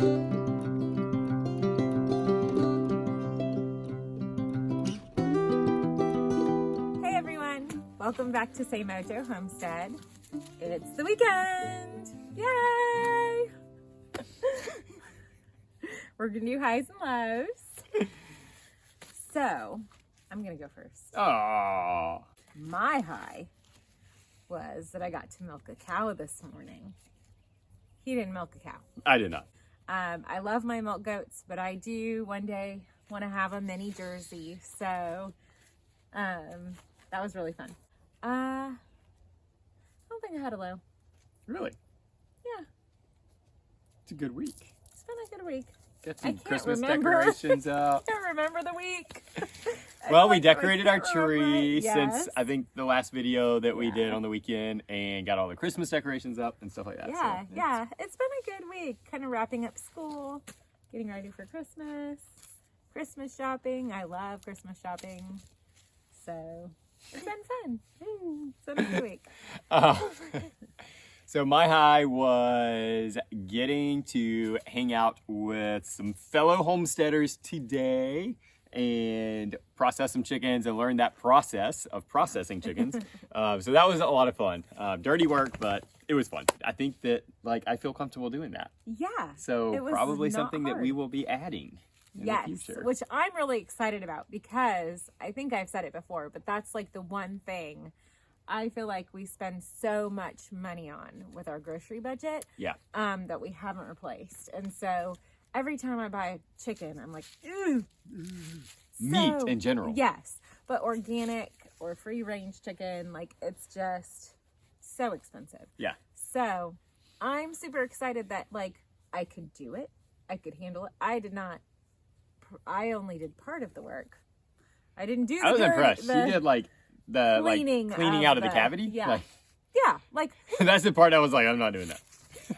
Hey everyone, welcome back to Say Mojo Homestead. It's the weekend! Yay! We're gonna do highs and lows. So, I'm gonna go first. Aww. My high was that I got to milk a cow this morning. He didn't milk a cow. I did not. I love my milk goats, but I do one day want to have a mini Jersey. So, that was really fun. I don't think I had a low. Really? Yeah. It's a good week. It's been a good week. Got some can't Christmas remember. decorations up. I can't remember the week. Well, we decorated our can't remember tree it. Yes. since I think the last video that we Yeah. did on the weekend, and got all the Christmas decorations up and stuff like that. Yeah, So yeah. It's been a good week. Kind of wrapping up school, getting ready for Christmas, Christmas shopping. I love Christmas shopping. So it's been fun. It's been a good week. So my high was getting to hang out with some fellow homesteaders today and process some chickens and learn that process of processing chickens. So that was a lot of fun. Dirty work, but it was fun. I think that I feel comfortable doing that. Yeah. So it was probably not something that we hard. will be adding in Yes, the future. which I'm really excited about because I think I've said it before, but that's like the one thing I feel like we spend so much money on with our grocery budget. Yeah. That we haven't replaced. And so every time I buy a chicken, I'm like, ooh. Meat in general. Yes. But organic or free range chicken, it's just so expensive. Yeah. So I'm super excited that I could do it. I could handle it. I only did part of the work. I didn't do the I was impressed. the You did the cleaning out of the cavity. Yeah. That's the part I was like, I'm not doing that.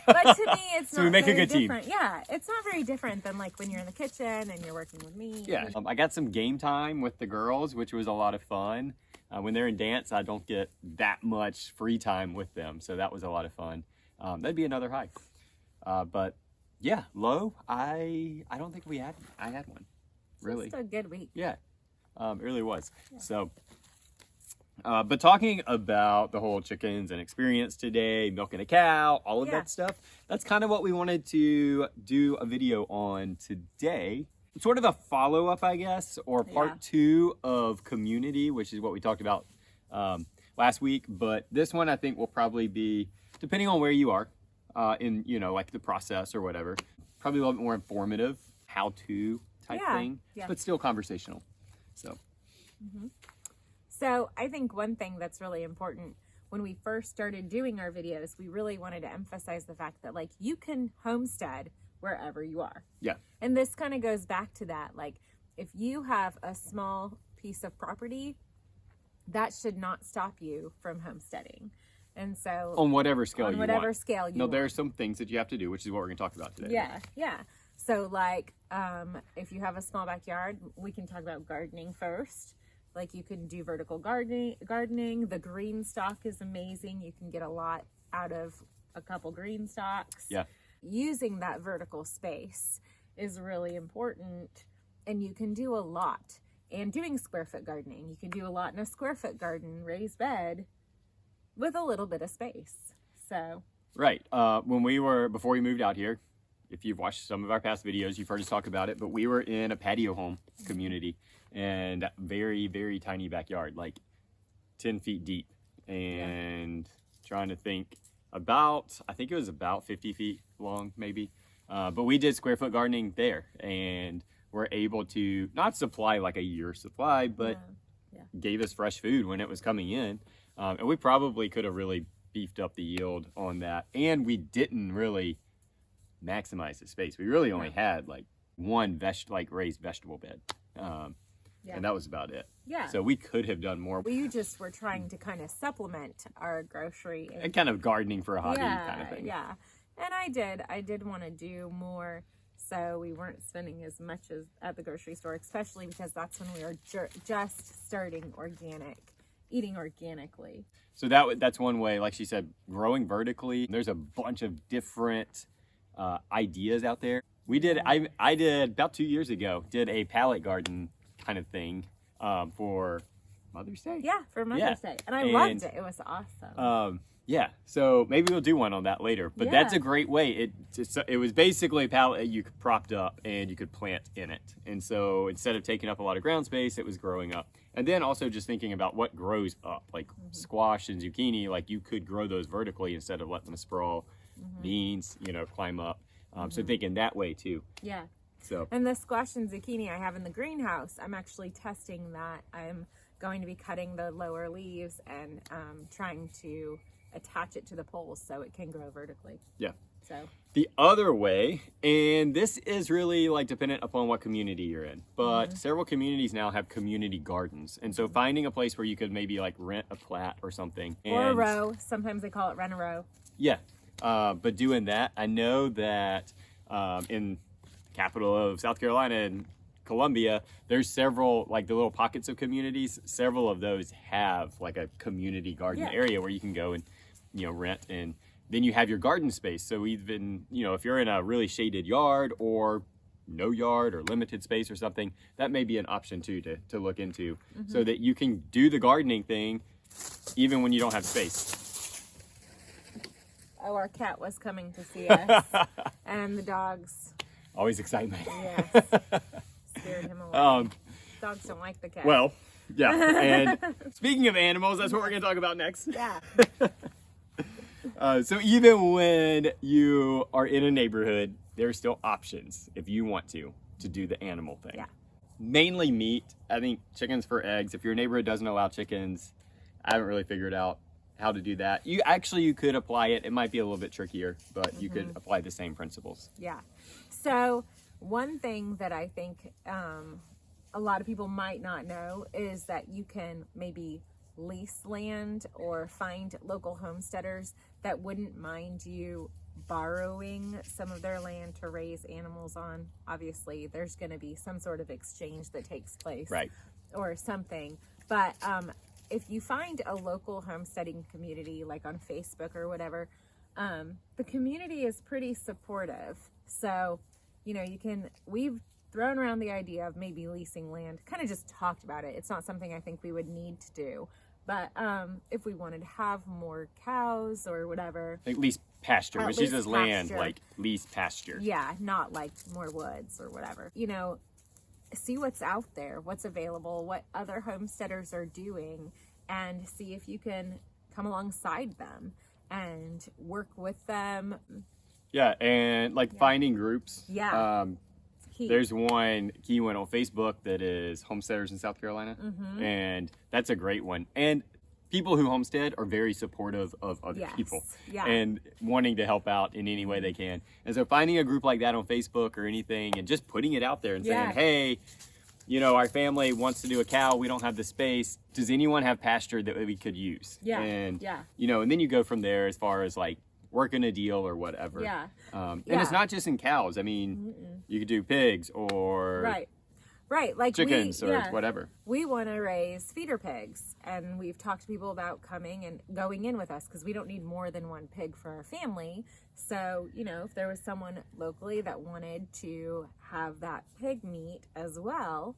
But to me, it's So not we make a very good team. different. Yeah, it's not very different than when you're in the kitchen and you're working with me. Yeah, I got some game time with the girls, which was a lot of fun. When they're in dance, I don't get that much free time with them, so that was a lot of fun. That'd be another high. But yeah, low. I don't think I had one. Really, Just a good week. yeah, it really was. Yeah. So. But talking about the whole chickens and experience today, milking a cow, all of that stuff, that's kind of what we wanted to do a video on today. Sort of a follow-up, I guess, or part 2 of community, which is what we talked about last week. But this one I think will probably be, depending on where you are in, the process or whatever, probably a little bit more informative, how-to type thing, but still conversational. So. Mm-hmm. So I think one thing that's really important when we first started doing our videos, we really wanted to emphasize the fact that you can homestead wherever you are. Yeah. And this kind of goes back to that. If you have a small piece of property, that should not stop you from homesteading. And so on whatever scale you want. On whatever scale you want. There are some things that you have to do, which is what we're going to talk about today. Yeah, yeah. So if you have a small backyard, we can talk about gardening first. You can do vertical gardening. The green stalk is amazing. You can get a lot out of a couple green stalks. Yeah. Using that vertical space is really important, and you can do a lot. And doing square foot gardening, you can do a lot in a square foot garden, raised bed, with a little bit of space. So. Right. Before we moved out here, if you've watched some of our past videos, you've heard us talk about it, but we were in a patio home community and very, very tiny backyard, 10 feet deep, and trying to think I think it was about 50 feet long, maybe. But we did square foot gardening there, and we're able to not supply a year's supply, but gave us fresh food when it was coming in. And we probably could have really beefed up the yield on that. And we didn't really maximize the space. We really only had one raised vegetable bed. And that was about it. Yeah. So we could have done more. We just were trying to kind of supplement our grocery. And kind of gardening for a hobby kind of thing. Yeah. And I did want to do more, so we weren't spending as much as at the grocery store, especially because that's when we were just starting eating organically. So that's one way, like she said, growing vertically. There's a bunch of different ideas out there. We did. I did about 2 years ago. Did a pallet garden kind of thing for Mother's Day. Yeah, for Mother's Day, and I loved it. It was awesome. Yeah, so maybe we'll do one on that later. But that's a great way. It was basically a pallet you could propped up and you could plant in it. And so instead of taking up a lot of ground space, it was growing up. And then also just thinking about what grows up, like squash and zucchini, like you could grow those vertically instead of letting them sprawl. Beans, climb up. So thinking that way too. Yeah. So. And the squash and zucchini I have in the greenhouse, I'm actually testing that. I'm going to be cutting the lower leaves and trying to attach it to the poles so it can grow vertically. Yeah. So the other way, and this is really like dependent upon what community you're in, but several communities now have community gardens. And so finding a place where you could maybe like rent a plat or something. Or a row. Sometimes they call it rent a row. Yeah. But doing that, I know that in capital of South Carolina and Columbia, there's several, like the little pockets of communities, several of those have like a community garden area where you can go and, rent, and then you have your garden space. So even, if you're in a really shaded yard or no yard or limited space or something, that may be an option too to look into so that you can do the gardening thing even when you don't have space. Oh, our cat was coming to see us and the dogs. Always excitement. Yes. Scared him away. Dogs don't like the cat. Well, yeah. And speaking of animals, that's what we're going to talk about next. Yeah. So even when you are in a neighborhood, there's still options if you want to do the animal thing. Yeah. Mainly meat. I think chickens for eggs. If your neighborhood doesn't allow chickens, I haven't really figured out how to do that. You could apply it. It might be a little bit trickier, but you could apply the same principles. Yeah. So one thing that I think a lot of people might not know is that you can maybe lease land or find local homesteaders that wouldn't mind you borrowing some of their land to raise animals on. Obviously, there's going to be some sort of exchange that takes place, right, or something. But if you find a local homesteading community, like on Facebook or whatever, the community is pretty supportive. So, we've thrown around the idea of maybe leasing land, kind of just talked about it. It's not something I think we would need to do. But if we wanted to have more cows or whatever. Like lease pasture, but she says land, pasture. like lease pasture. Yeah, not like more woods or whatever. See what's out there, what's available, what other homesteaders are doing, and see if you can come alongside them and work with them. Yeah, and finding groups. Yeah. There's one key one on Facebook that is Homesteaders in South Carolina, and that's a great one. And people who homestead are very supportive of other people and wanting to help out in any way they can. And so finding a group like that on Facebook or anything and just putting it out there and saying, hey, our family wants to do a cow. We don't have the space. Does anyone have pasture that we could use? Yeah. And, and then you go from there as far as working a deal or whatever. Yeah. And it's not just in cows. I mean, you could do pigs or right, like chickens or whatever. We want to raise feeder pigs, and we've talked to people about coming and going in with us because we don't need more than one pig for our family. So, if there was someone locally that wanted to have that pig meat as well,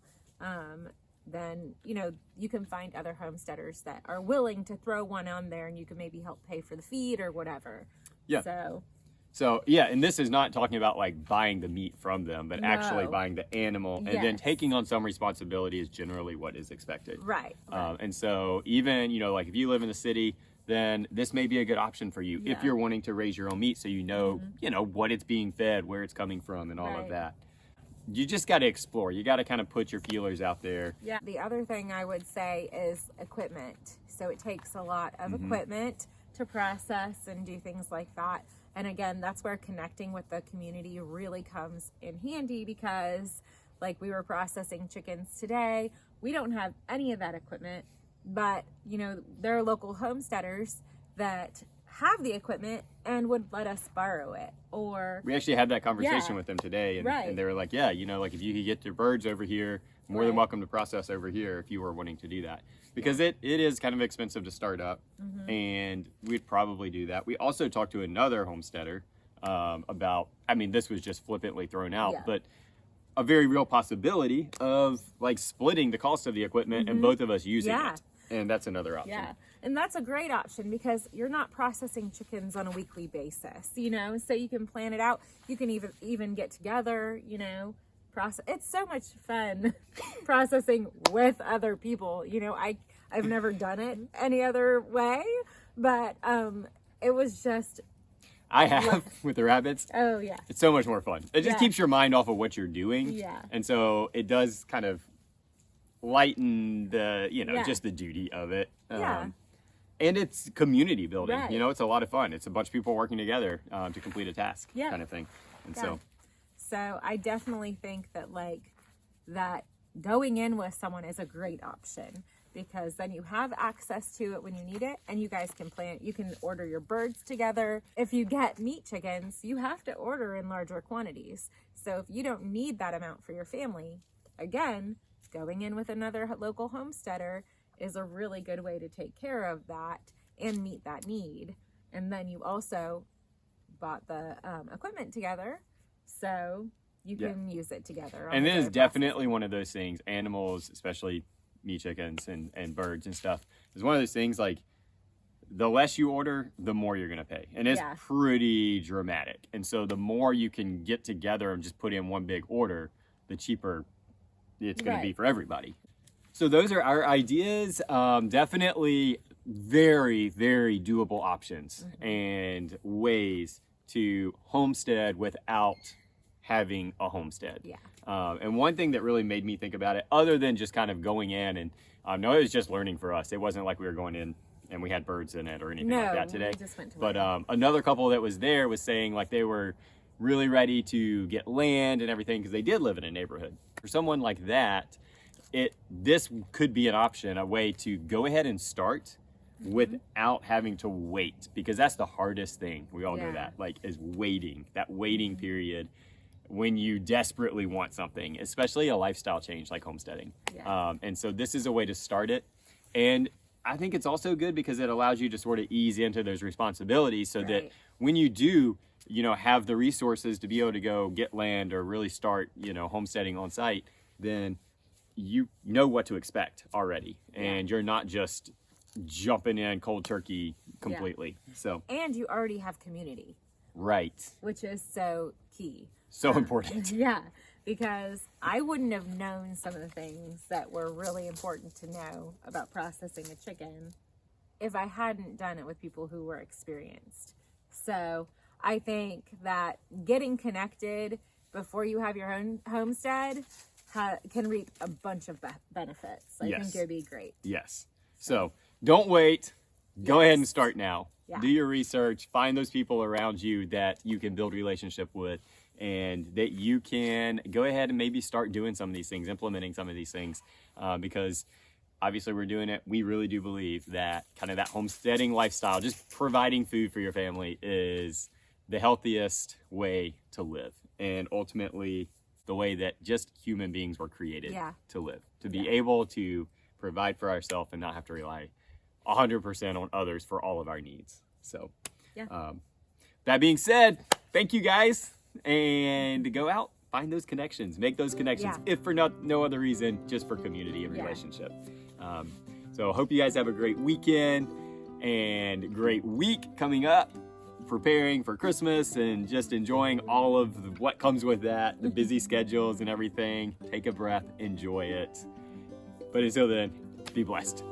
then, you can find other homesteaders that are willing to throw one on there, and you can maybe help pay for the feed or whatever. Yeah. So yeah, and this is not talking about like buying the meat from them, but actually buying the animal and then taking on some responsibility is generally what is expected. Right. And so even, like if you live in the city, then this may be a good option for you if you're wanting to raise your own meat so you know what it's being fed, where it's coming from and all of that. You just got to explore. You got to kind of put your feelers out there. Yeah. The other thing I would say is equipment. So it takes a lot of equipment to process and do things like that. And again, that's where connecting with the community really comes in handy because like we were processing chickens today. We don't have any of that equipment, but there are local homesteaders that have the equipment and would let us borrow it. Or we actually had that conversation with them today and they were like, if you could get your birds over here, more than welcome to process over here if you were wanting to do that. Because it is kind of expensive to start up and we'd probably do that. We also talked to another homesteader about, I mean, this was just flippantly thrown out, Yeah. but a very real possibility of like splitting the cost of the equipment and both of us using Yeah. it. And that's another option. Yeah. And that's a great option because you're not processing chickens on a weekly basis, you know, so you can plan it out. You can even get together, you know, process. It's so much fun processing with other people. You know, I've never done it any other way, but it was just, I have with the rabbits. oh yeah. It's so much more fun. It just Yeah. keeps your mind off of what you're doing. Yeah. And so it does kind of lighten the, you know, Yeah. just the duty of it. Yeah. And it's community building. Right. You know, it's a lot of fun. It's a bunch of people working together to complete a task Yeah. kind of thing. And Yeah. so, So I definitely think that that going in with someone is a great option because then you have access to it when you need it and you guys can plan. You can order your birds together. If you get meat chickens, you have to order in larger quantities. So if you don't need that amount for your family, again, going in with another local homesteader is a really good way to take care of that and meet that need. And then you also bought the equipment together, so you can use it together. and it is definitely one of those things, animals, especially meat chickens and birds and stuff, is one of those things like the less you order, the more you're going to pay. And it's Yeah. pretty dramatic. And so the more you can get together and just put in one big order, the cheaper it's going to be Right. for everybody. So those are our ideas. Definitely very, very doable options and ways to homestead without having a homestead. Yeah. And one thing that really made me think about it, other than just kind of going in and, no, it was just learning for us. It wasn't like we were going in and we had birds in it or anything like that today. We just went to But learn. another couple that was there was saying like they were really ready to get land and everything because they did live in a neighborhood. For someone like that, this could be an option, a way to go ahead and start without having to wait, because that's the hardest thing. We all know Yeah. that, like, is waiting, that waiting period when you desperately want something, especially a lifestyle change like homesteading. Yeah. And so this is a way to start it. And I think it's also good because it allows you to sort of ease into those responsibilities so that Right. when you do, you know, have the resources to be able to go get land or really start, you know, homesteading on site, then you know what to expect already. And you're not just jumping in cold turkey completely. So, And you already have community, right. which is so key. So important. Yeah, because I wouldn't have known some of the things that were really important to know about processing a chicken if I hadn't done it with people who were experienced. So I think that getting connected before you have your own homestead can reap a bunch of benefits. I think it would be great. Yes. So don't wait. Go ahead and start now. Yeah. Do your research. Find those people around you that you can build relationship with and that you can go ahead and maybe start doing some of these things, implementing some of these things, because obviously we're doing it. We really do believe that kind of that homesteading lifestyle, just providing food for your family, is the healthiest way to live. And ultimately the way that just human beings were created to live, to be able to provide for ourselves and not have to rely 100% on others for all of our needs. So that being said, thank you guys, and go out, find those connections, make those connections, if for no other reason, just for community and relationship. So hope you guys have a great weekend and great week coming up, preparing for Christmas and just enjoying all of what comes with that, the busy schedules and everything. Take a breath, enjoy it. But until then, be blessed.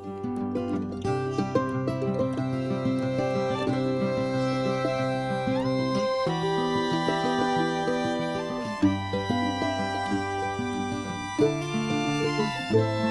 Thank you.